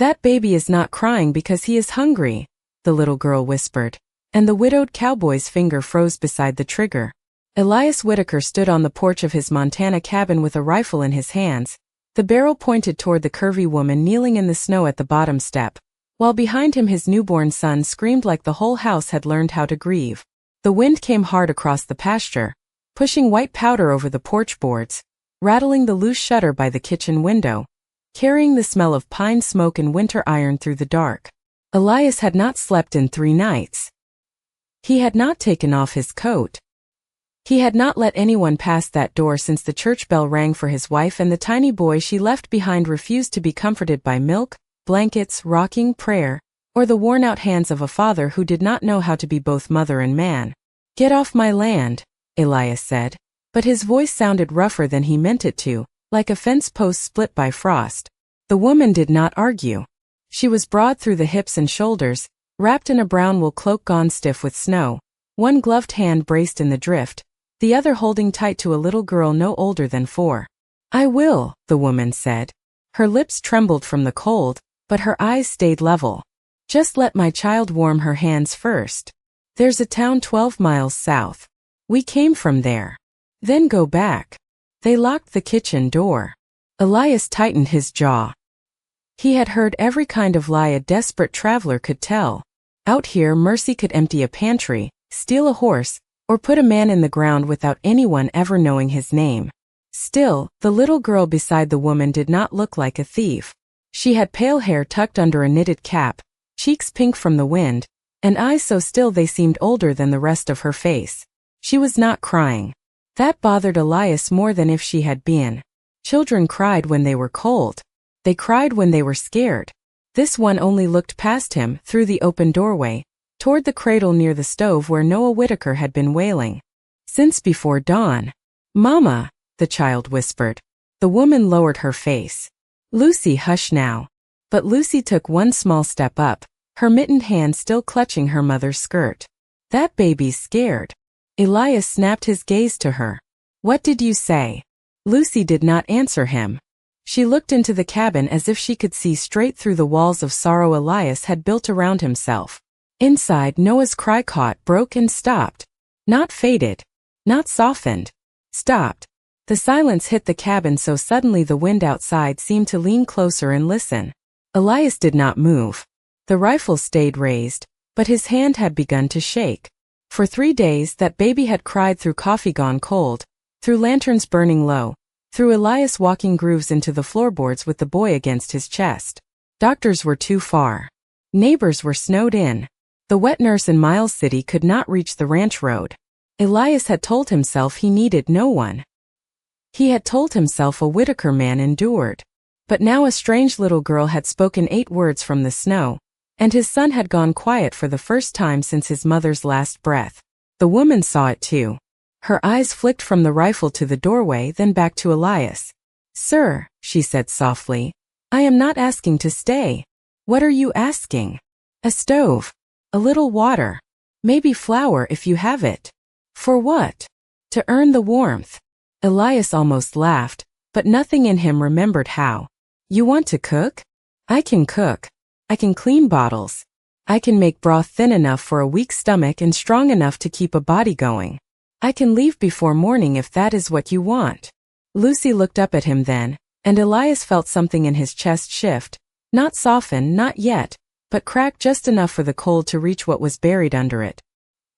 "That baby is not crying because he is hungry," the little girl whispered, and the widowed cowboy's finger froze beside the trigger. Elias Whitaker stood on the porch of his Montana cabin with a rifle in his hands, the barrel pointed toward the curvy woman kneeling in the snow at the bottom step, while behind him his newborn son screamed like the whole house had learned how to grieve. The wind came hard across the pasture, pushing white powder over the porch boards, rattling the loose shutter by the kitchen window, carrying the smell of pine smoke and winter iron through the dark. Elias had not slept in 3 nights. He had not taken off his coat. He had not let anyone pass that door since the church bell rang for his wife, and the tiny boy she left behind refused to be comforted by milk, blankets, rocking, prayer, or the worn-out hands of a father who did not know how to be both mother and man. "Get off my land," Elias said, but his voice sounded rougher than he meant it to, like a fence post split by frost. The woman did not argue. She was broad through the hips and shoulders, wrapped in a brown wool cloak gone stiff with snow, one gloved hand braced in the drift, the other holding tight to a little girl no older than 4. "I will," the woman said. Her lips trembled from the cold, but her eyes stayed level. "Just let my child warm her hands first. There's a town 12 miles south. We came from there. Then go back." They locked the kitchen door. Elias tightened his jaw. He had heard every kind of lie a desperate traveler could tell. Out here, mercy could empty a pantry, steal a horse, or put a man in the ground without anyone ever knowing his name. Still, the little girl beside the woman did not look like a thief. She had pale hair tucked under a knitted cap, cheeks pink from the wind, and eyes so still they seemed older than the rest of her face. She was not crying. That bothered Elias more than if she had been. Children cried when they were cold. They cried when they were scared. This one only looked past him, through the open doorway, toward the cradle near the stove where Noah Whitaker had been wailing since before dawn. "Mama," the child whispered. The woman lowered her face. "Lucy, hush now." But Lucy took one small step up, her mittened hand still clutching her mother's skirt. "That baby's scared." Elias snapped his gaze to her. "What did you say?" Lucy did not answer him. She looked into the cabin as if she could see straight through the walls of sorrow Elias had built around himself. Inside, Noah's cry caught, broke, and stopped. Not faded. Not softened. Stopped. The silence hit the cabin so suddenly the wind outside seemed to lean closer and listen. Elias did not move. The rifle stayed raised, but his hand had begun to shake. For 3 days that baby had cried through coffee gone cold, through lanterns burning low, through Elias walking grooves into the floorboards with the boy against his chest. Doctors were too far. Neighbors were snowed in. The wet nurse in Miles City could not reach the ranch road. Elias had told himself he needed no one. He had told himself a Whitaker man endured. But now a strange little girl had spoken 8 words from the snow, and his son had gone quiet for the first time since his mother's last breath. The woman saw it too. Her eyes flicked from the rifle to the doorway, then back to Elias. "Sir," she said softly, "I am not asking to stay." "What are you asking?" "A stove. A little water. Maybe flour if you have it." "For what?" "To earn the warmth." Elias almost laughed, but nothing in him remembered how. "You want to cook?" "I can cook. I can clean bottles. I can make broth thin enough for a weak stomach and strong enough to keep a body going. I can leave before morning if that is what you want." Lucy looked up at him then, and Elias felt something in his chest shift, not soften, not yet, but crack just enough for the cold to reach what was buried under it.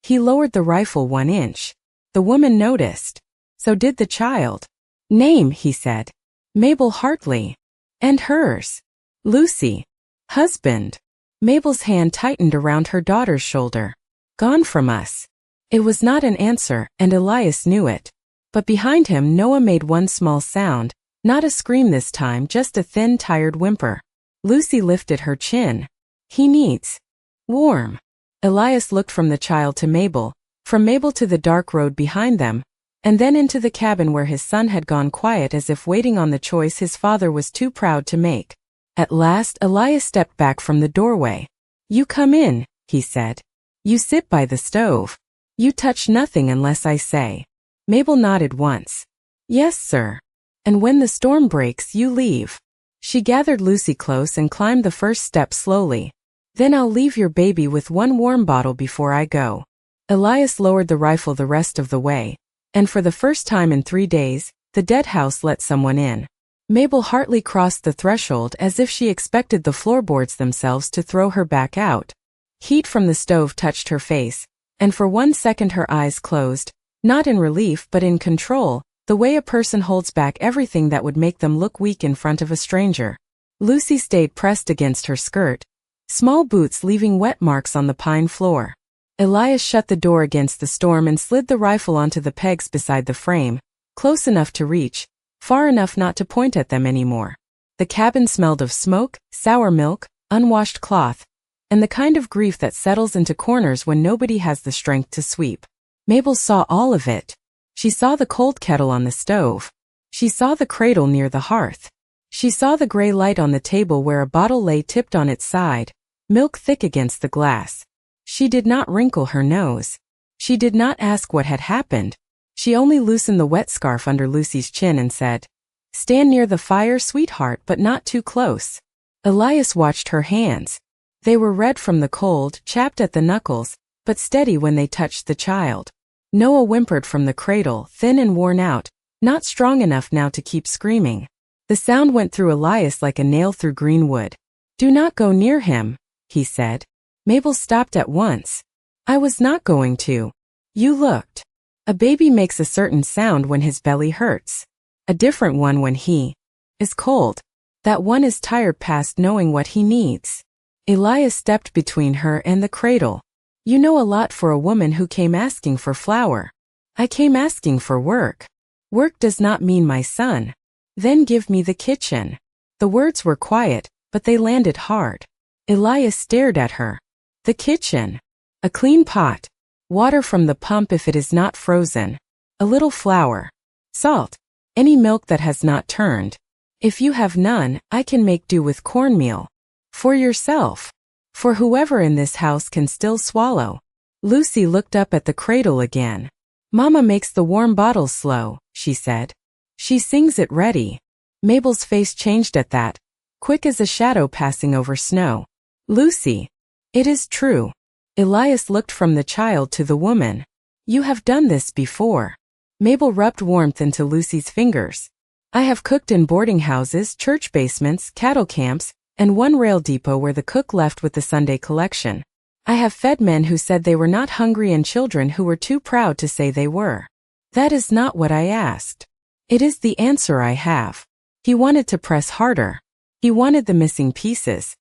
He lowered the rifle 1 inch. The woman noticed. So did the child. "Name," he said. "Mabel Hartley." "And hers?" "Lucy." "Husband?" Mabel's hand tightened around her daughter's shoulder. "Gone from us." It was not an answer, and Elias knew it. But behind him Noah made one small sound, not a scream this time, just a thin, tired whimper. Lucy lifted her chin. "He needs warm." Elias looked from the child to Mabel, from Mabel to the dark road behind them, and then into the cabin where his son had gone quiet as if waiting on the choice his father was too proud to make. At last Elias stepped back from the doorway. "You come in," he said. "You sit by the stove. You touch nothing unless I say." Mabel nodded once. "Yes, sir. And when the storm breaks, you leave." She gathered Lucy close and climbed the first step slowly. Then I'll leave your baby with one warm bottle before I go. Elias lowered the rifle the rest of the way, and for the first time in 3 days, the dead house let someone in. Mabel hardly crossed the threshold as if she expected the floorboards themselves to throw her back out. Heat from the stove touched her face, and for 1 second her eyes closed, not in relief but in control, the way a person holds back everything that would make them look weak in front of a stranger. Lucy stayed pressed against her skirt, small boots leaving wet marks on the pine floor. Elias shut the door against the storm and slid the rifle onto the pegs beside the frame, close enough to reach, far enough not to point at them anymore. The cabin smelled of smoke, sour milk, unwashed cloth, and the kind of grief that settles into corners when nobody has the strength to sweep. Mabel saw all of it. She saw the cold kettle on the stove. She saw the cradle near the hearth. She saw the gray light on the table where a bottle lay tipped on its side, milk thick against the glass. She did not wrinkle her nose. She did not ask what had happened. She only loosened the wet scarf under Lucy's chin and said, "Stand near the fire, sweetheart, but not too close." Elias watched her hands. They were red from the cold, chapped at the knuckles, but steady when they touched the child. Noah whimpered from the cradle, thin and worn out, not strong enough now to keep screaming. The sound went through Elias like a nail through green wood. "Do not go near him," he said. Mabel stopped at once. "I was not going to. You looked. A baby makes a certain sound when his belly hurts. A different one when he is cold. That one is tired past knowing what he needs." Elias stepped between her and the cradle. "You know a lot for a woman who came asking for flour. I came asking for work. Work does not mean my son. Then give me the kitchen." The words were quiet, but they landed hard. Elias stared at her. "The kitchen. A clean pot. Water from the pump if it is not frozen. A little flour. Salt. Any milk that has not turned. If you have none, I can make do with cornmeal. For yourself. For whoever in this house can still swallow." Lucy looked up at the cradle again. "Mama makes the warm bottle slow," she said. "She sings it ready." Mabel's face changed at that, quick as a shadow passing over snow. "Lucy. It is true." Elias looked from the child to the woman. "You have done this before." Mabel rubbed warmth into Lucy's fingers. "I have cooked in boarding houses, church basements, cattle camps, and one rail depot where the cook left with the Sunday collection. I have fed men who said they were not hungry and children who were too proud to say they were. That is not what I asked. It is the answer I have." He wanted to press harder. He wanted the missing pieces.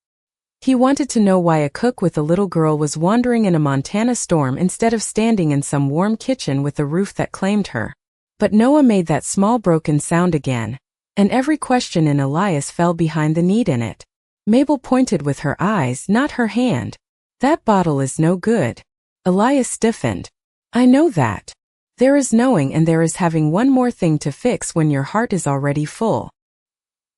He wanted to know why a cook with a little girl was wandering in a Montana storm instead of standing in some warm kitchen with a roof that claimed her. But Noah made that small broken sound again, and every question in Elias fell behind the need in it. Mabel pointed with her eyes, not her hand. "That bottle is no good." Elias stiffened. "I know that. There is knowing and there is having one more thing to fix when your heart is already full."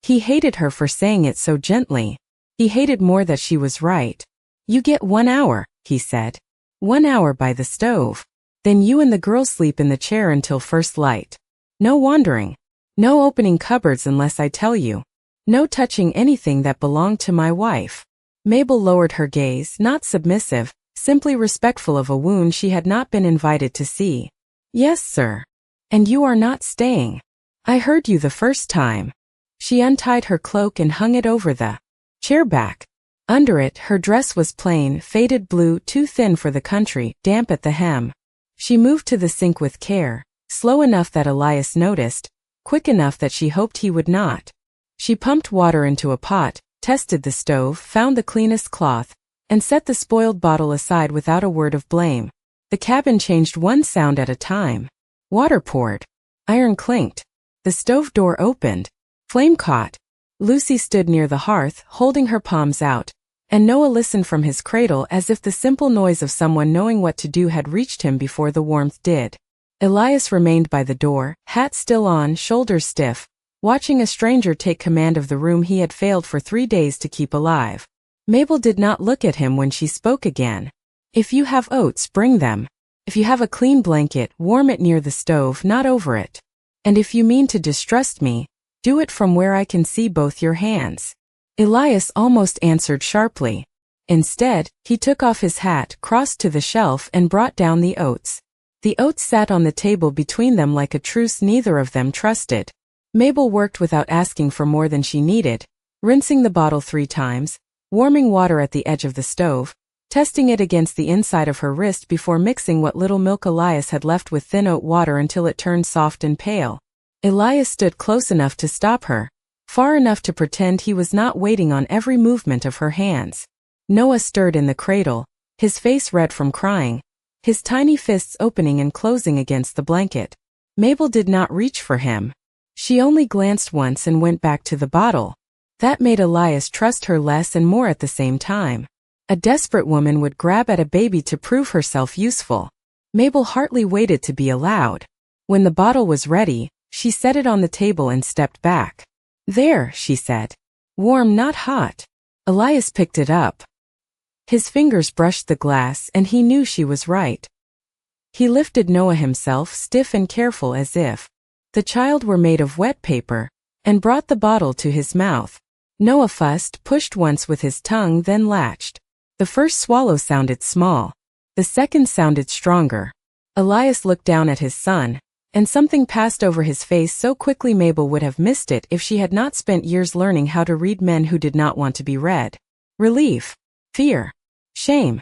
He hated her for saying it so gently. He hated more that she was right. "You get 1 hour, he said. 1 hour by the stove. Then you and the girl sleep in the chair until first light. No wandering. No opening cupboards unless I tell you. No touching anything that belonged to my wife." Mabel lowered her gaze, not submissive, simply respectful of a wound she had not been invited to see. "Yes, sir. And you are not staying. I heard you the first time." She untied her cloak and hung it over the chair back. Under it, her dress was plain, faded blue, too thin for the country, damp at the hem. She moved to the sink with care, slow enough that Elias noticed, quick enough that she hoped he would not. She pumped water into a pot, tested the stove, found the cleanest cloth, and set the spoiled bottle aside without a word of blame. The cabin changed one sound at a time. Water poured. Iron clinked. The stove door opened. Flame caught. Lucy stood near the hearth, holding her palms out, and Noah listened from his cradle as if the simple noise of someone knowing what to do had reached him before the warmth did. Elias remained by the door, hat still on, shoulders stiff, watching a stranger take command of the room he had failed for 3 days to keep alive. Mabel did not look at him when she spoke again. "If you have oats, bring them. If you have a clean blanket, warm it near the stove, not over it. And if you mean to distrust me, Do it from where I can see both your hands. Elias almost answered sharply. Instead, he took off his hat, crossed to the shelf and brought down the oats. The oats sat on the table between them like a truce neither of them trusted. Mabel worked without asking for more than she needed, rinsing the bottle 3 times, warming water at the edge of the stove, testing it against the inside of her wrist before mixing what little milk Elias had left with thin oat water until it turned soft and pale. Elias stood close enough to stop her, far enough to pretend he was not waiting on every movement of her hands. Noah stirred in the cradle, his face red from crying, his tiny fists opening and closing against the blanket. Mabel did not reach for him. She only glanced once and went back to the bottle. That made Elias trust her less and more at the same time. A desperate woman would grab at a baby to prove herself useful. Mabel hardly waited to be allowed. When the bottle was ready, she set it on the table and stepped back. There, she said. Warm, not hot. Elias picked it up. His fingers brushed the glass and he knew she was right. He lifted Noah himself, stiff and careful as if the child were made of wet paper, and brought the bottle to his mouth. Noah fussed, pushed once with his tongue, then latched. The first swallow sounded small. The second sounded stronger. Elias looked down at his son, and something passed over his face so quickly Mabel would have missed it if she had not spent years learning how to read men who did not want to be read. Relief. Fear. Shame.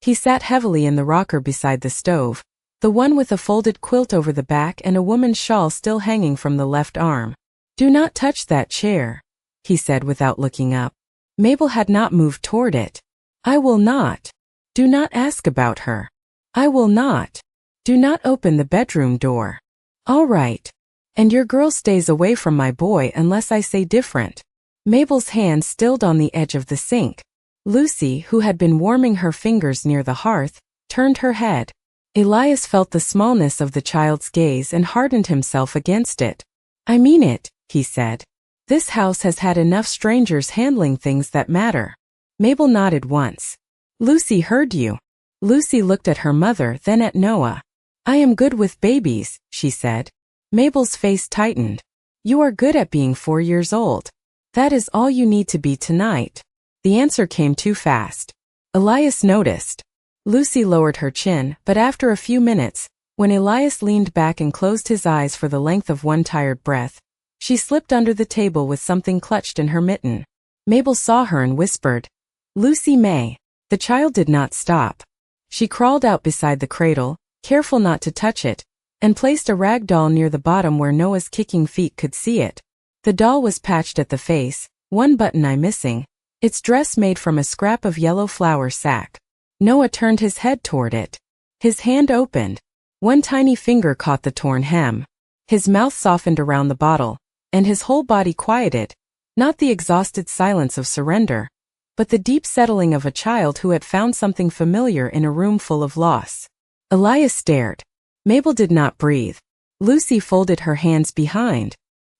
He sat heavily in the rocker beside the stove, the one with a folded quilt over the back and a woman's shawl still hanging from the left arm. Do not touch that chair, he said without looking up. Mabel had not moved toward it. I will not. Do not ask about her. I will not. Do not open the bedroom door. All right. And your girl stays away from my boy unless I say different. Mabel's hand stilled on the edge of the sink. Lucy, who had been warming her fingers near the hearth, turned her head. Elias felt the smallness of the child's gaze and hardened himself against it. I mean it, he said. This house has had enough strangers handling things that matter. Mabel nodded once. Lucy heard you. Lucy looked at her mother, then at Noah. I am good with babies, she said. Mabel's face tightened. You are good at being 4 years old. That is all you need to be tonight. The answer came too fast. Elias noticed. Lucy lowered her chin, but after a few minutes, when Elias leaned back and closed his eyes for the length of one tired breath, she slipped under the table with something clutched in her mitten. Mabel saw her and whispered, Lucy May. The child did not stop. She crawled out beside the cradle, careful not to touch it, and placed a rag doll near the bottom where Noah's kicking feet could see it. The doll was patched at the face, one button eye missing, its dress made from a scrap of yellow flour sack. Noah turned his head toward it. His hand opened. One tiny finger caught the torn hem. His mouth softened around the bottle, and his whole body quieted, not the exhausted silence of surrender, but the deep settling of a child who had found something familiar in a room full of loss. Elias stared. Mabel did not breathe. Lucy folded her hands behind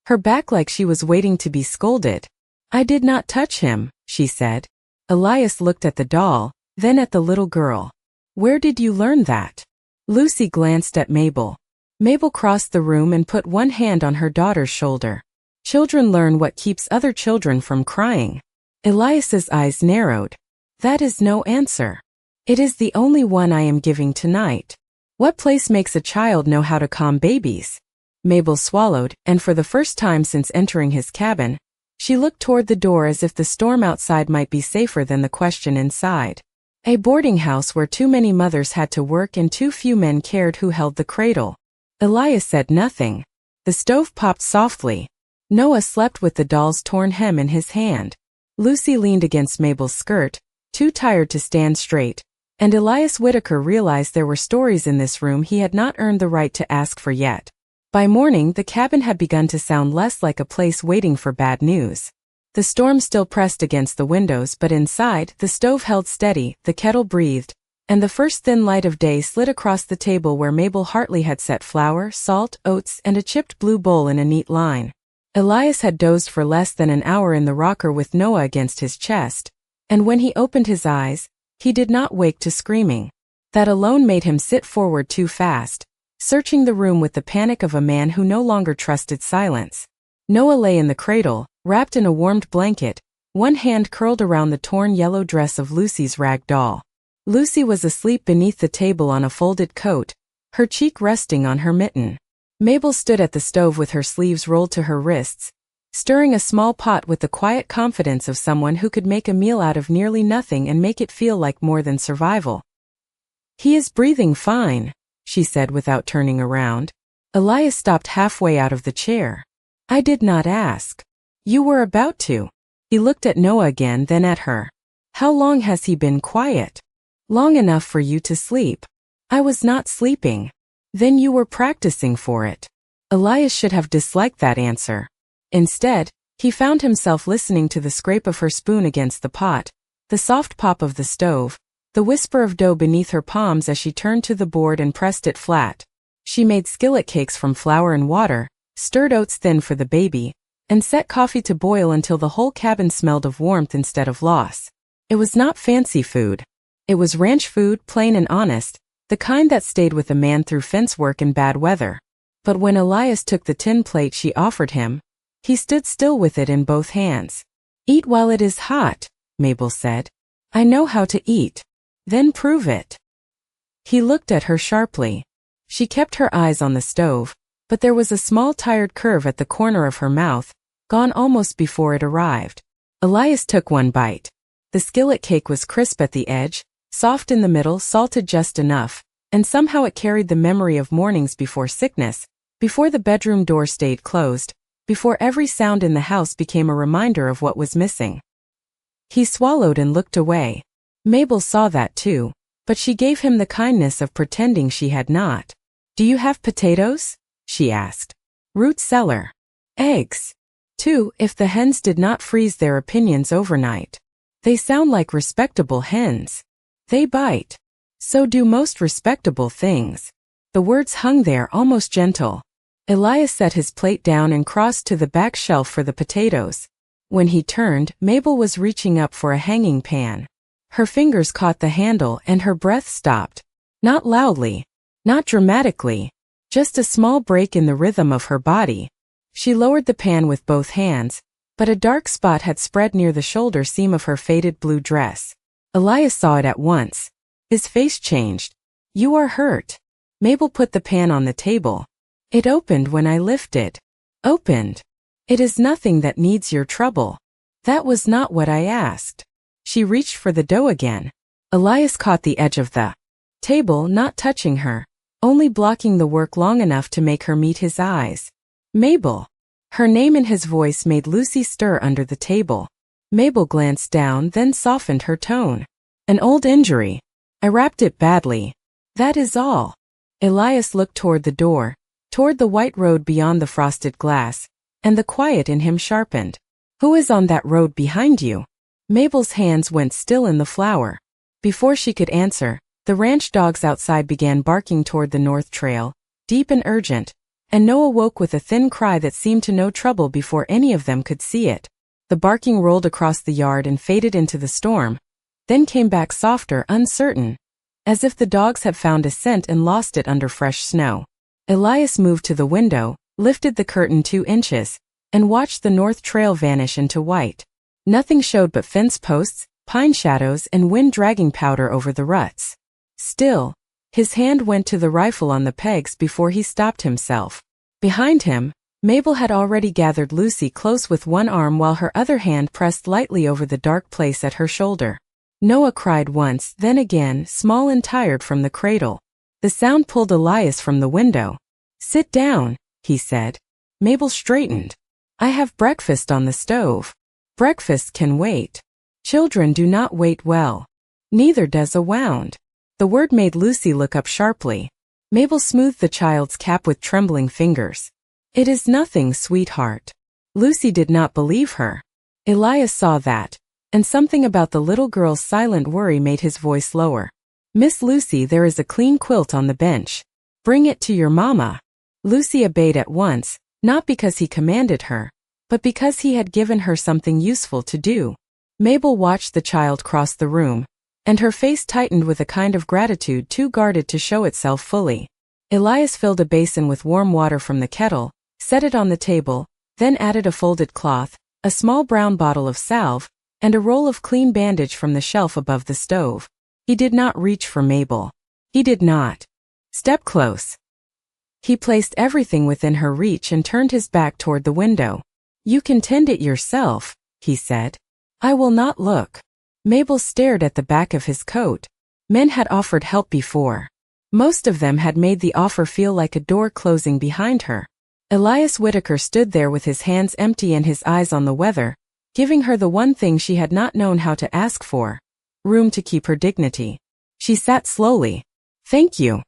her back like she was waiting to be scolded. I did not touch him, she said. Elias looked at the doll, then at the little girl. Where did you learn that? Lucy glanced at Mabel. Mabel crossed the room and put one hand on her daughter's shoulder. Children learn what keeps other children from crying. Elias's eyes narrowed. That is no answer. It is the only one I am giving tonight. What place makes a child know how to calm babies? Mabel swallowed, and for the first time since entering his cabin, she looked toward the door as if the storm outside might be safer than the question inside. A boarding house where too many mothers had to work and too few men cared who held the cradle. Elias said nothing. The stove popped softly. Noah slept with the doll's torn hem in his hand. Lucy leaned against Mabel's skirt, too tired to stand straight, and Elias Whitaker realized there were stories in this room he had not earned the right to ask for yet. By morning, the cabin had begun to sound less like a place waiting for bad news. The storm still pressed against the windows, but inside, the stove held steady, the kettle breathed, and the first thin light of day slid across the table where Mabel Hartley had set flour, salt, oats, and a chipped blue bowl in a neat line. Elias had dozed for less than an hour in the rocker with Noah against his chest, and when he opened his eyes, he did not wake to screaming. That alone made him sit forward too fast, searching the room with the panic of a man who no longer trusted silence. Noah lay in the cradle, wrapped in a warmed blanket, one hand curled around the torn yellow dress of Lucy's rag doll. Lucy was asleep beneath the table on a folded coat, her cheek resting on her mitten. Mabel stood at the stove with her sleeves rolled to her wrists, stirring a small pot with the quiet confidence of someone who could make a meal out of nearly nothing and make it feel like more than survival. "He is breathing fine," she said without turning around. Elias stopped halfway out of the chair. "I did not ask. You were about to." He looked at Noah again, then at her. "How long has he been quiet?" "Long enough for you to sleep." "I was not sleeping." "Then you were practicing for it." Elias should have disliked that answer. Instead, he found himself listening to the scrape of her spoon against the pot, the soft pop of the stove, the whisper of dough beneath her palms as she turned to the board and pressed it flat. She made skillet cakes from flour and water, stirred oats thin for the baby, and set coffee to boil until the whole cabin smelled of warmth instead of loss. It was not fancy food. It was ranch food, plain and honest, the kind that stayed with a man through fence work and bad weather. But when Elias took the tin plate she offered him, he stood still with it in both hands. "Eat while it is hot," Mabel said. "I know how to eat." "Then prove it." He looked at her sharply. She kept her eyes on the stove, but there was a small tired curve at the corner of her mouth, gone almost before it arrived. Elias took one bite. The skillet cake was crisp at the edge, soft in the middle, salted just enough, and somehow it carried the memory of mornings before sickness, before the bedroom door stayed closed, before every sound in the house became a reminder of what was missing. He swallowed and looked away. Mabel saw that too, but she gave him the kindness of pretending she had not. "Do you have potatoes?" she asked. "Root cellar. Eggs. Too, if the hens did not freeze their opinions overnight. They sound like respectable hens. They bite. So do most respectable things." The words hung there almost gentle. Elias set his plate down and crossed to the back shelf for the potatoes. When he turned, Mabel was reaching up for a hanging pan. Her fingers caught the handle and her breath stopped. Not loudly, not dramatically, just a small break in the rhythm of her body. She lowered the pan with both hands, but a dark spot had spread near the shoulder seam of her faded blue dress. Elias saw it at once. His face changed. "You are hurt." Mabel put the pan on the table. "It opened when I lifted." "Opened? It is nothing that needs your trouble." "That was not what I asked." She reached for the dough again. Elias caught the edge of the table, not touching her, only blocking the work long enough to make her meet his eyes. "Mabel." Her name in his voice made Lucy stir under the table. Mabel glanced down, then softened her tone. "An old injury. I wrapped it badly. That is all." Elias looked toward the door, toward the white road beyond the frosted glass, and the quiet in him sharpened. "Who is on that road behind you?" Mabel's hands went still in the flour. Before she could answer, the ranch dogs outside began barking toward the north trail, deep and urgent, and Noah woke with a thin cry that seemed to know trouble before any of them could see it. The barking rolled across the yard and faded into the storm, then came back softer, uncertain, as if the dogs had found a scent and lost it under fresh snow. Elias moved to the window, lifted the curtain 2 inches, and watched the north trail vanish into white. Nothing showed but fence posts, pine shadows, and wind dragging powder over the ruts. Still, his hand went to the rifle on the pegs before he stopped himself. Behind him, Mabel had already gathered Lucy close with one arm while her other hand pressed lightly over the dark place at her shoulder. Noah cried once, then again, small and tired from the cradle. The sound pulled Elias from the window. "Sit down," he said. Mabel straightened. "I have breakfast on the stove." "Breakfast can wait." "Children do not wait well." "Neither does a wound." The word made Lucy look up sharply. Mabel smoothed the child's cap with trembling fingers. "It is nothing, sweetheart." Lucy did not believe her. Elias saw that, and something about the little girl's silent worry made his voice lower. "Miss Lucy, there is a clean quilt on the bench. Bring it to your mama." Lucy obeyed at once, not because he commanded her, but because he had given her something useful to do. Mabel watched the child cross the room, and her face tightened with a kind of gratitude too guarded to show itself fully. Elias filled a basin with warm water from the kettle, set it on the table, then added a folded cloth, a small brown bottle of salve, and a roll of clean bandage from the shelf above the stove. He did not reach for Mabel. He did not step close. He placed everything within her reach and turned his back toward the window. "You can tend it yourself," he said. "I will not look." Mabel stared at the back of his coat. Men had offered help before. Most of them had made the offer feel like a door closing behind her. Elias Whittaker stood there with his hands empty and his eyes on the weather, giving her the one thing she had not known how to ask for: room to keep her dignity. She sat slowly. "Thank you.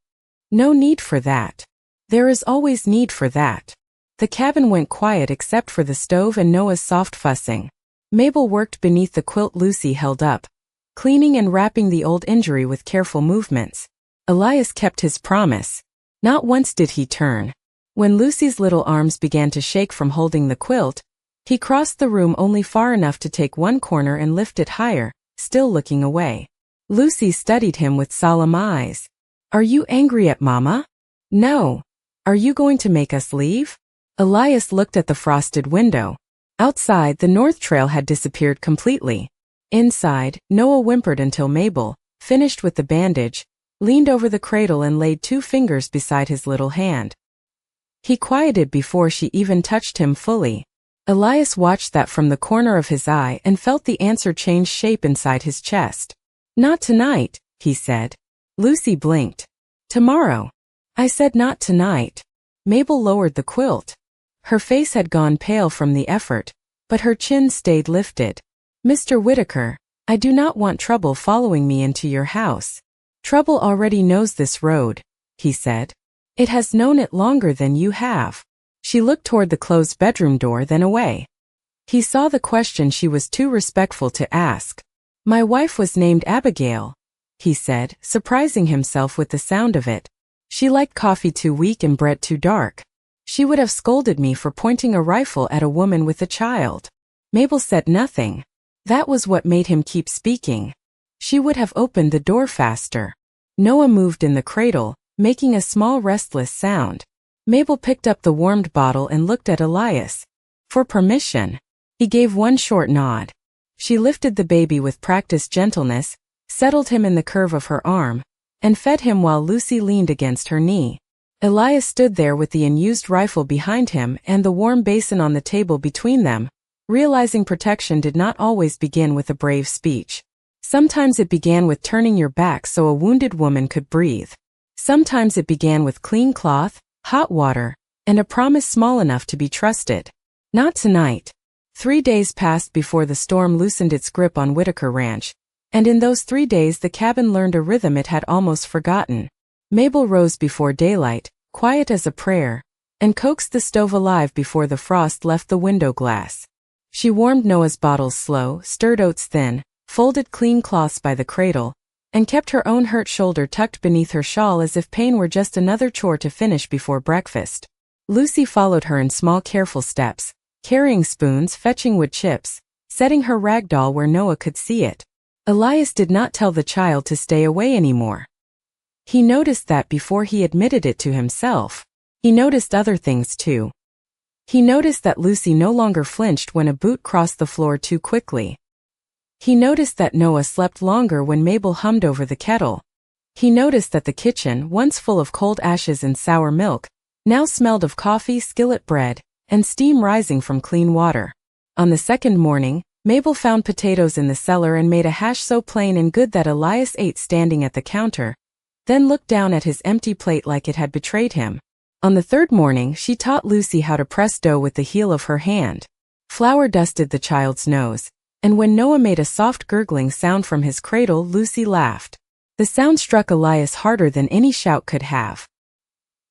No need for that. There is always need for that." The cabin went quiet except for the stove and Noah's soft fussing. Mabel worked beneath the quilt Lucy held up, cleaning and wrapping the old injury with careful movements. Elias kept his promise. Not once did he turn. When Lucy's little arms began to shake from holding the quilt, he crossed the room only far enough to take one corner and lift it higher, still looking away. Lucy studied him with solemn eyes. "Are you angry at Mama?" "No." "Are you going to make us leave?" Elias looked at the frosted window. Outside, the north trail had disappeared completely. Inside, Noah whimpered until Mabel, finished with the bandage, leaned over the cradle and laid 2 fingers beside his little hand. He quieted before she even touched him fully. Elias watched that from the corner of his eye and felt the answer change shape inside his chest. "Not tonight," he said. Lucy blinked. "Tomorrow." "I said not tonight." Mabel lowered the quilt. Her face had gone pale from the effort, but her chin stayed lifted. "Mr. Whittaker, I do not want trouble following me into your house." "Trouble already knows this road," he said. "It has known it longer than you have." She looked toward the closed bedroom door, then away. He saw the question she was too respectful to ask. "My wife was named Abigail," he said, surprising himself with the sound of it. "She liked coffee too weak and bread too dark. She would have scolded me for pointing a rifle at a woman with a child." Mabel said nothing. That was what made him keep speaking. She would have opened the door faster. Noah moved in the cradle, making a small restless sound. Mabel picked up the warmed bottle and looked at Elias. For permission. He gave one short nod. She lifted the baby with practiced gentleness, settled him in the curve of her arm, and fed him while Lucy leaned against her knee. Elias stood there with the unused rifle behind him and the warm basin on the table between them, realizing protection did not always begin with a brave speech. Sometimes it began with turning your back so a wounded woman could breathe. Sometimes it began with clean cloth, hot water, and a promise small enough to be trusted. Not tonight. 3 days passed before the storm loosened its grip on Whittaker Ranch, and in those 3 days the cabin learned a rhythm it had almost forgotten. Mabel rose before daylight, quiet as a prayer, and coaxed the stove alive before the frost left the window glass. She warmed Noah's bottles slow, stirred oats thin, folded clean cloths by the cradle, and kept her own hurt shoulder tucked beneath her shawl as if pain were just another chore to finish before breakfast. Lucy followed her in small careful steps, carrying spoons, fetching wood chips, setting her rag doll where Noah could see it. Elias did not tell the child to stay away anymore. He noticed that before he admitted it to himself. He noticed other things too. He noticed that Lucy no longer flinched when a boot crossed the floor too quickly. He noticed that Noah slept longer when Mabel hummed over the kettle. He noticed that the kitchen, once full of cold ashes and sour milk, now smelled of coffee, skillet bread, and steam rising from clean water. On the second morning, Mabel found potatoes in the cellar and made a hash so plain and good that Elias ate standing at the counter, then looked down at his empty plate like it had betrayed him. On the third morning, she taught Lucy how to press dough with the heel of her hand. Flour dusted the child's nose, and when Noah made a soft gurgling sound from his cradle, Lucy laughed. The sound struck Elias harder than any shout could have.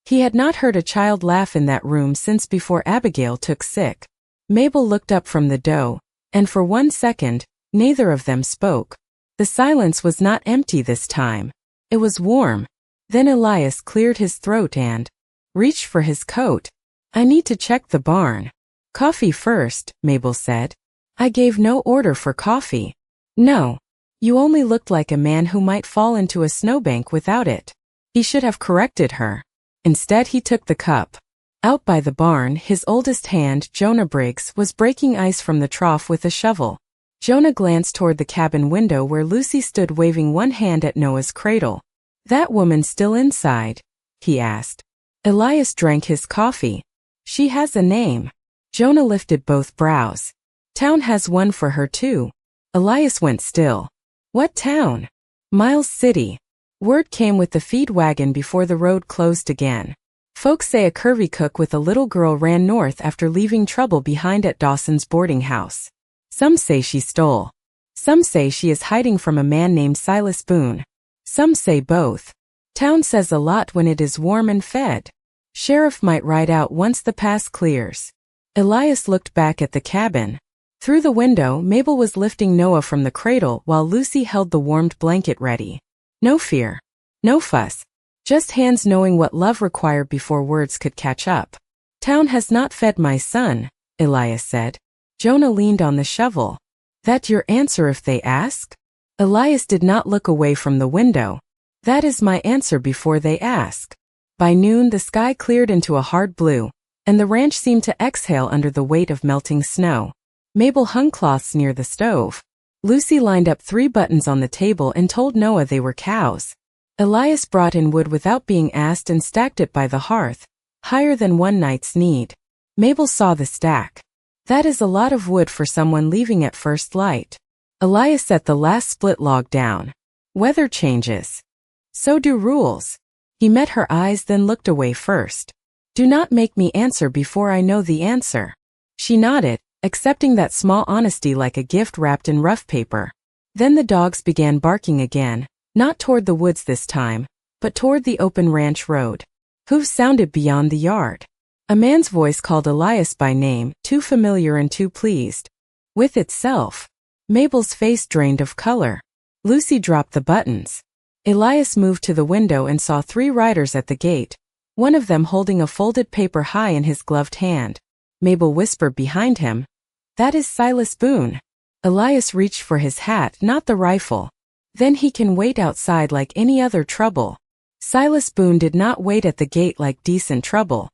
He had not heard a child laugh in that room since before Abigail took sick. Mabel looked up from the dough, and for 1 second, neither of them spoke. The silence was not empty this time. It was warm. Then Elias cleared his throat and reached for his coat. "I need to check the barn." "Coffee first," Mabel said. "I gave no order for coffee." "No. You only looked like a man who might fall into a snowbank without it." He should have corrected her. Instead he took the cup. Out by the barn, his oldest hand, Jonah Briggs, was breaking ice from the trough with a shovel. Jonah glanced toward the cabin window where Lucy stood waving one hand at Noah's cradle. "That woman still inside?" he asked. Elias drank his coffee. "She has a name." Jonah lifted both brows. "Town has one for her too." Elias went still. "What town?" "Miles City." Word came with the feed wagon before the road closed again. "Folks say a curvy cook with a little girl ran north after leaving trouble behind at Dawson's boarding house. Some say she stole. Some say she is hiding from a man named Silas Boone. Some say both. Town says a lot when it is warm and fed. Sheriff might ride out once the pass clears." Elias looked back at the cabin. Through the window, Mabel was lifting Noah from the cradle while Lucy held the warmed blanket ready. No fear. No fuss. Just hands knowing what love required before words could catch up. "Town has not fed my son," Elias said. Jonah leaned on the shovel. "That your answer if they ask?" Elias did not look away from the window. "That is my answer before they ask." By noon the sky cleared into a hard blue, and the ranch seemed to exhale under the weight of melting snow. Mabel hung cloths near the stove. Lucy lined up 3 buttons on the table and told Noah they were cows. Elias brought in wood without being asked and stacked it by the hearth, higher than one night's need. Mabel saw the stack. "That is a lot of wood for someone leaving at first light." Elias set the last split log down. "Weather changes. So do rules." He met her eyes then looked away first. "Do not make me answer before I know the answer." She nodded, accepting that small honesty like a gift wrapped in rough paper. Then the dogs began barking again, not toward the woods this time, but toward the open ranch road. Hooves sounded beyond the yard. A man's voice called Elias by name, too familiar and too pleased with itself. Mabel's face drained of color. Lucy dropped the buttons. Elias moved to the window and saw 3 riders at the gate, one of them holding a folded paper high in his gloved hand. Mabel whispered behind him, "That is Silas Boone." Elias reached for his hat, not the rifle. "Then he can wait outside like any other trouble." Silas Boone did not wait at the gate like decent trouble.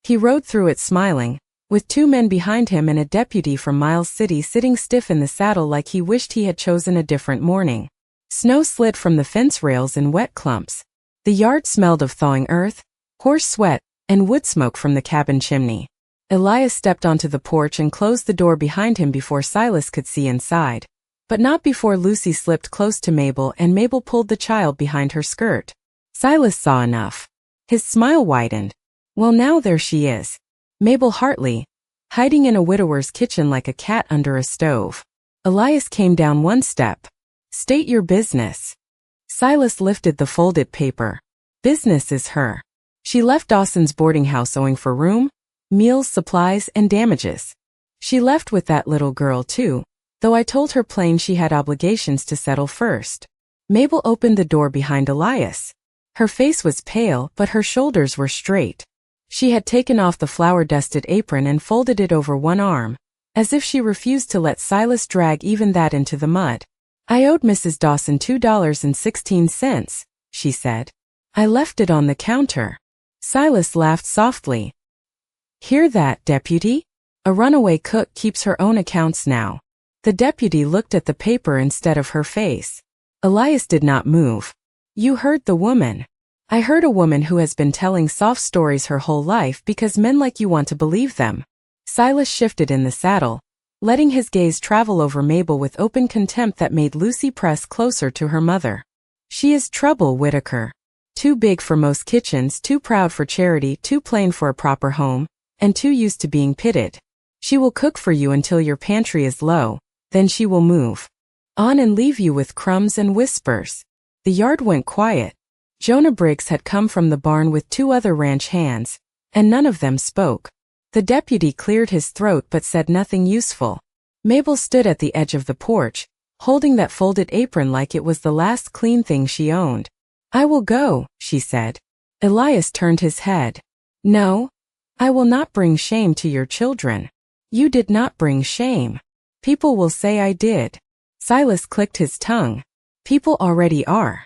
He rode through it smiling, with 2 men behind him and a deputy from Miles City sitting stiff in the saddle like he wished he had chosen a different morning. Snow slid from the fence rails in wet clumps. The yard smelled of thawing earth, horse sweat, and wood smoke from the cabin chimney. Elias stepped onto the porch and closed the door behind him before Silas could see inside, but not before Lucy slipped close to Mabel and Mabel pulled the child behind her skirt. Silas saw enough. His smile widened. "Well, now there she is. Mabel Hartley, hiding in a widower's kitchen like a cat under a stove." Elias came down 1 step. "State your business." Silas lifted the folded paper. "Business is her. She left Dawson's boarding house owing for room, meals, supplies, and damages. She left with that little girl too, though I told her plain she had obligations to settle first." Mabel opened the door behind Elias. Her face was pale, but her shoulders were straight. She had taken off the flour-dusted apron and folded it over one arm, as if she refused to let Silas drag even that into the mud. "I owed Mrs. Dawson $2.16, she said. "I left it on the counter." Silas laughed softly. "Hear that, deputy? A runaway cook keeps her own accounts now." The deputy looked at the paper instead of her face. Elias did not move. "You heard the woman." "I heard a woman who has been telling soft stories her whole life because men like you want to believe them." Silas shifted in the saddle, letting his gaze travel over Mabel with open contempt that made Lucy press closer to her mother. "She is trouble, Whitaker. Too big for most kitchens, too proud for charity, too plain for a proper home, and too used to being pitted. She will cook for you until your pantry is low, then she will move on and leave you with crumbs and whispers." The yard went quiet. Jonah Briggs had come from the barn with 2 other ranch hands, and none of them spoke. The deputy cleared his throat but said nothing useful. Mabel stood at the edge of the porch, holding that folded apron like it was the last clean thing she owned. "I will go," she said. Elias turned his head. "No, I will not bring shame to your children." "You did not bring shame." "People will say I did." Silas clicked his tongue. "People already are."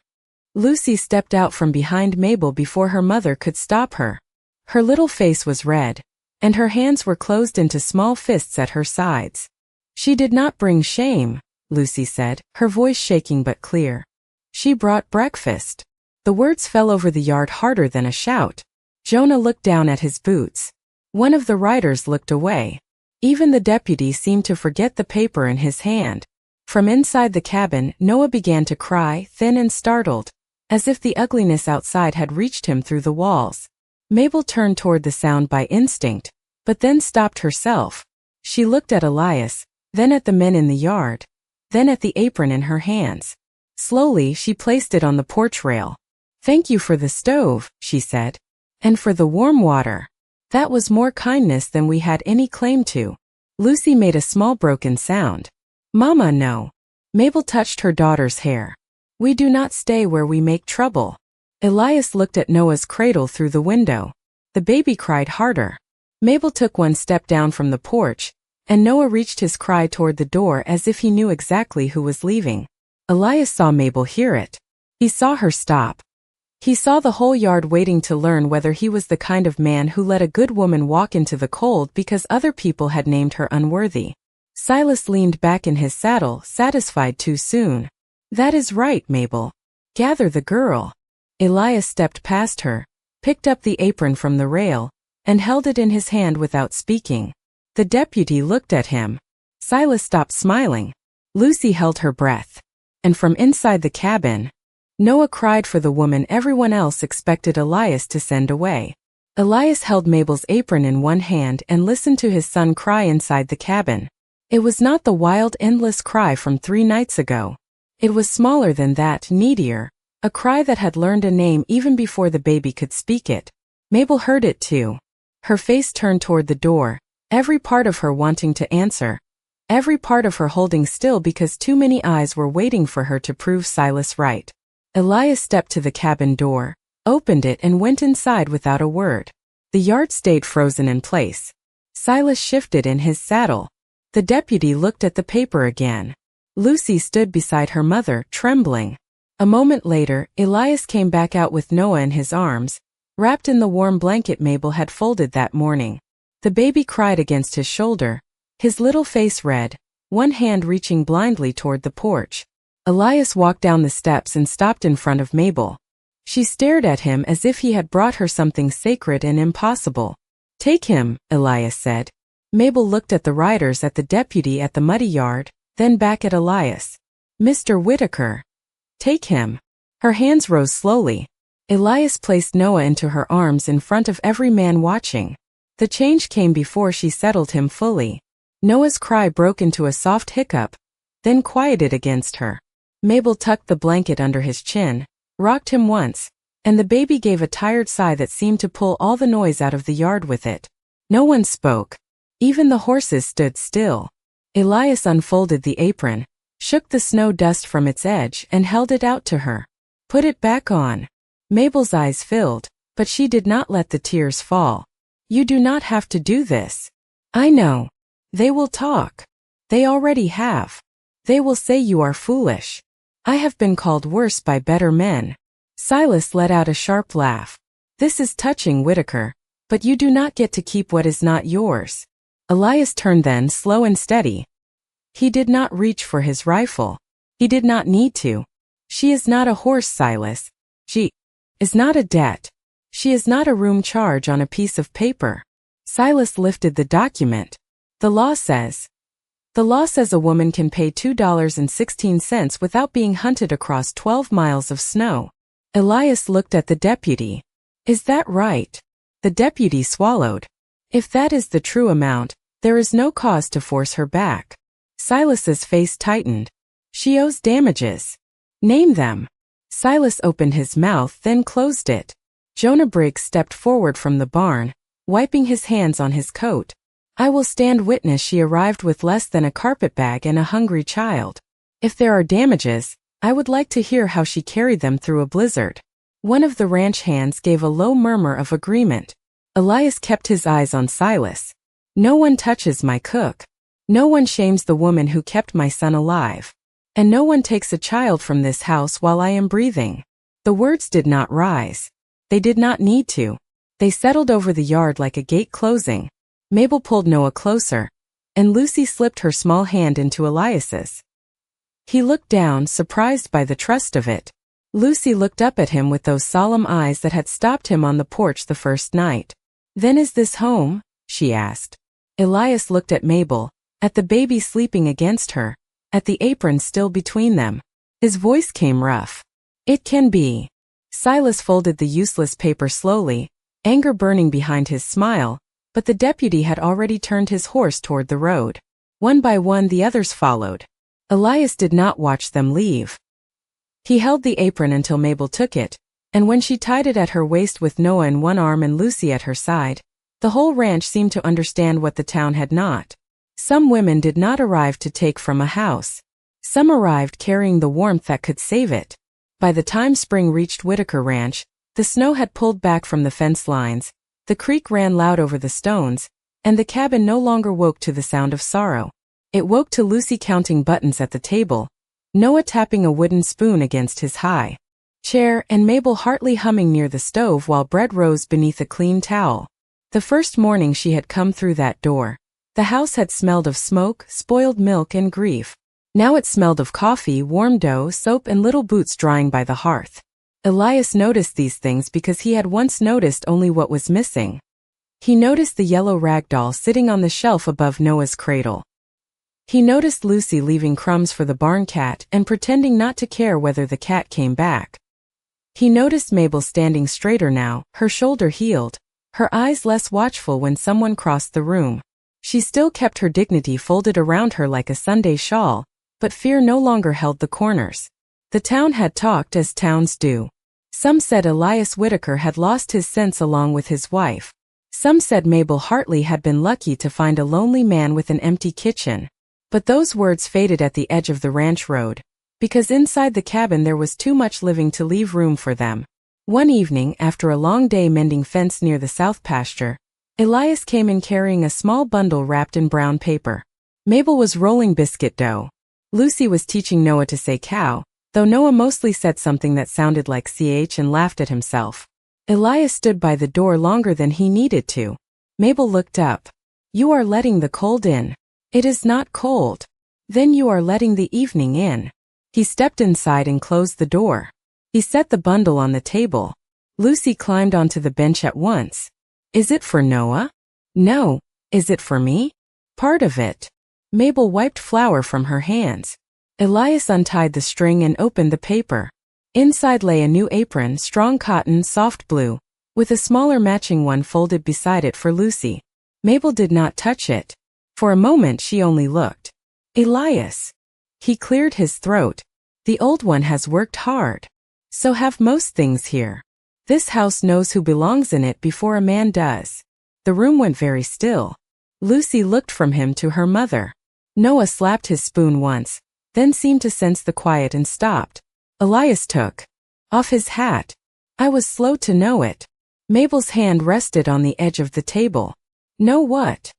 Lucy stepped out from behind Mabel before her mother could stop her. Her little face was red, and her hands were closed into small fists at her sides. She did not bring shame, Lucy said, her voice shaking but clear. She brought breakfast. The words fell over the yard harder than a shout. Jonah looked down at his boots. One of the riders looked away. Even the deputy seemed to forget the paper in his hand. From inside the cabin, Noah began to cry, thin and startled, as if the ugliness outside had reached him through the walls. Mabel turned toward the sound by instinct, but then stopped herself. She looked at Elias, then at the men in the yard, then at the apron in her hands. Slowly, she placed it on the porch rail. "Thank you for the stove," she said. "And for the warm water. That was more kindness than we had any claim to." Lucy made a small broken sound. "Mama, no." Mabel touched her daughter's hair. "We do not stay where we make trouble." Elias looked at Noah's cradle through the window. The baby cried harder. Mabel took one step down from the porch, and Noah reached his cry toward the door as if he knew exactly who was leaving. Elias saw Mabel hear it. He saw her stop. He saw the whole yard waiting to learn whether he was the kind of man who let a good woman walk into the cold because other people had named her unworthy. Silas leaned back in his saddle, satisfied too soon. "That is right, Mabel. Gather the girl." Elias stepped past her, picked up the apron from the rail, and held it in his hand without speaking. The deputy looked at him. Silas stopped smiling. Lucy held her breath. And from inside the cabin, Noah cried for the woman everyone else expected Elias to send away. Elias held Mabel's apron in one hand and listened to his son cry inside the cabin. It was not the wild, endless cry from 3 nights ago. It was smaller than that, needier, a cry that had learned a name even before the baby could speak it. Mabel heard it too. Her face turned toward the door, every part of her wanting to answer, every part of her holding still because too many eyes were waiting for her to prove Silas right. Elias stepped to the cabin door, opened it and went inside without a word. The yard stayed frozen in place. Silas shifted in his saddle. The deputy looked at the paper again. Lucy stood beside her mother, trembling. A moment later, Elias came back out with Noah in his arms, wrapped in the warm blanket Mabel had folded that morning. The baby cried against his shoulder, his little face red, one hand reaching blindly toward the porch. Elias walked down the steps and stopped in front of Mabel. She stared at him as if he had brought her something sacred and impossible. "Take him," Elias said. Mabel looked at the riders, at the deputy at the muddy yard, then back at Elias. "Mr. Whitaker. Take him." Her hands rose slowly. Elias placed Noah into her arms in front of every man watching. The change came before she settled him fully. Noah's cry broke into a soft hiccup, then quieted against her. Mabel tucked the blanket under his chin, rocked him once, and the baby gave a tired sigh that seemed to pull all the noise out of the yard with it. No one spoke. Even the horses stood still. Elias unfolded the apron, shook the snow dust from its edge and held it out to her. "Put it back on." Mabel's eyes filled, but she did not let the tears fall. "You do not have to do this. I know. They will talk. They already have. They will say you are foolish. I have been called worse by better men." Silas let out a sharp laugh. "This is touching, Whitaker, but you do not get to keep what is not yours." Elias turned then, slow and steady. He did not reach for his rifle. He did not need to. "She is not a horse, Silas. She is not a debt. She is not a room charge on a piece of paper." Silas lifted the document. The law says a woman can pay $2.16 without being hunted across 12 miles of snow." Elias looked at the deputy. "Is that right?" The deputy swallowed. "If that is the true amount, there is no cause to force her back." Silas's face tightened. "She owes damages. Name them." Silas opened his mouth, then closed it. Jonah Briggs stepped forward from the barn, wiping his hands on his coat. "I will stand witness she arrived with less than a carpetbag and a hungry child. If there are damages, I would like to hear how she carried them through a blizzard." One of the ranch hands gave a low murmur of agreement. Elias kept his eyes on Silas. "No one touches my cook. No one shames the woman who kept my son alive. And no one takes a child from this house while I am breathing." The words did not rise. They did not need to. They settled over the yard like a gate closing. Mabel pulled Noah closer, and Lucy slipped her small hand into Elias's. He looked down, surprised by the trust of it. Lucy looked up at him with those solemn eyes that had stopped him on the porch the first night. "Then is this home?" she asked. Elias looked at Mabel, at the baby sleeping against her, at the apron still between them. His voice came rough. "It can be." Silas folded the useless paper slowly, anger burning behind his smile, but the deputy had already turned his horse toward the road. One by one the others followed. Elias did not watch them leave. He held the apron until Mabel took it, and when she tied it at her waist with Noah in one arm and Lucy at her side, the whole ranch seemed to understand what the town had not. Some women did not arrive to take from a house. Some arrived carrying the warmth that could save it. By the time spring reached Whitaker Ranch, the snow had pulled back from the fence lines, the creek ran loud over the stones, and the cabin no longer woke to the sound of sorrow. It woke to Lucy counting buttons at the table, Noah tapping a wooden spoon against his high chair, and Mabel heartily humming near the stove while bread rose beneath a clean towel. The first morning she had come through that door, the house had smelled of smoke, spoiled milk, and grief. Now it smelled of coffee, warm dough, soap, and little boots drying by the hearth. Elias noticed these things because he had once noticed only what was missing. He noticed the yellow rag doll sitting on the shelf above Noah's cradle. He noticed Lucy leaving crumbs for the barn cat and pretending not to care whether the cat came back. He noticed Mabel standing straighter now, her shoulder healed, her eyes less watchful when someone crossed the room. She still kept her dignity folded around her like a Sunday shawl, but fear no longer held the corners. The town had talked as towns do. Some said Elias Whitaker had lost his sense along with his wife. Some said Mabel Hartley had been lucky to find a lonely man with an empty kitchen. But those words faded at the edge of the ranch road, because inside the cabin there was too much living to leave room for them. One evening, after a long day mending fence near the south pasture, Elias came in carrying a small bundle wrapped in brown paper. Mabel was rolling biscuit dough. Lucy was teaching Noah to say cow, though Noah mostly said something that sounded like ch and laughed at himself. Elias stood by the door longer than he needed to. Mabel looked up. "You are letting the cold in." "It is not cold." "Then you are letting the evening in." He stepped inside and closed the door. He set the bundle on the table. Lucy climbed onto the bench at once. "Is it for Noah?" "No." "Is it for me?" "Part of it." Mabel wiped flour from her hands. Elias untied the string and opened the paper. Inside lay a new apron, strong cotton, soft blue, with a smaller matching one folded beside it for Lucy. Mabel did not touch it. For a moment she only looked. "Elias." He cleared his throat. "The old one has worked hard. So have most things here. This house knows who belongs in it before a man does." The room went very still. Lucy looked from him to her mother. Noah slapped his spoon once, then seemed to sense the quiet and stopped. Elias took off his hat. "I was slow to know it." Mabel's hand rested on the edge of the table. "Know what?"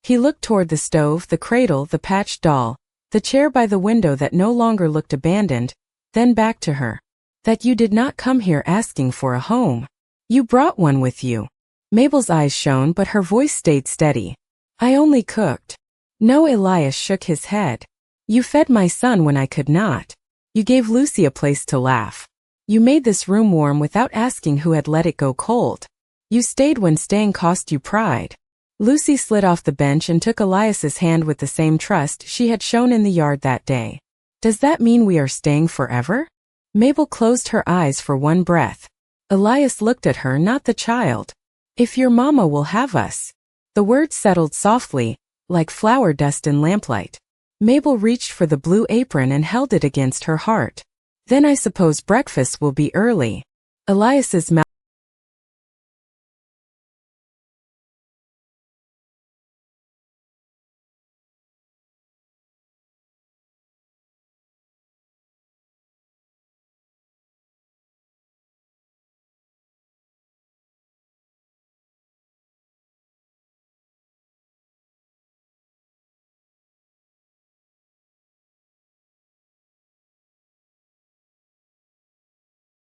He looked toward the stove, the cradle, the patched doll, the chair by the window that no longer looked abandoned, then back to her. "That you did not come here asking for a home. You brought one with you." Mabel's eyes shone, but her voice stayed steady. "I only cooked." "No." Elias shook his head. "You fed my son when I could not. You gave Lucy a place to laugh. You made this room warm without asking who had let it go cold. You stayed when staying cost you pride." Lucy slid off the bench and took Elias's hand with the same trust she had shown in the yard that day. "Does that mean we are staying forever?" Mabel closed her eyes for one breath. Elias looked at her, not the child. "If your mama will have us." The words settled softly, like flour dust in lamplight. Mabel reached for the blue apron and held it against her heart. "Then I suppose breakfast will be early." Elias's mouth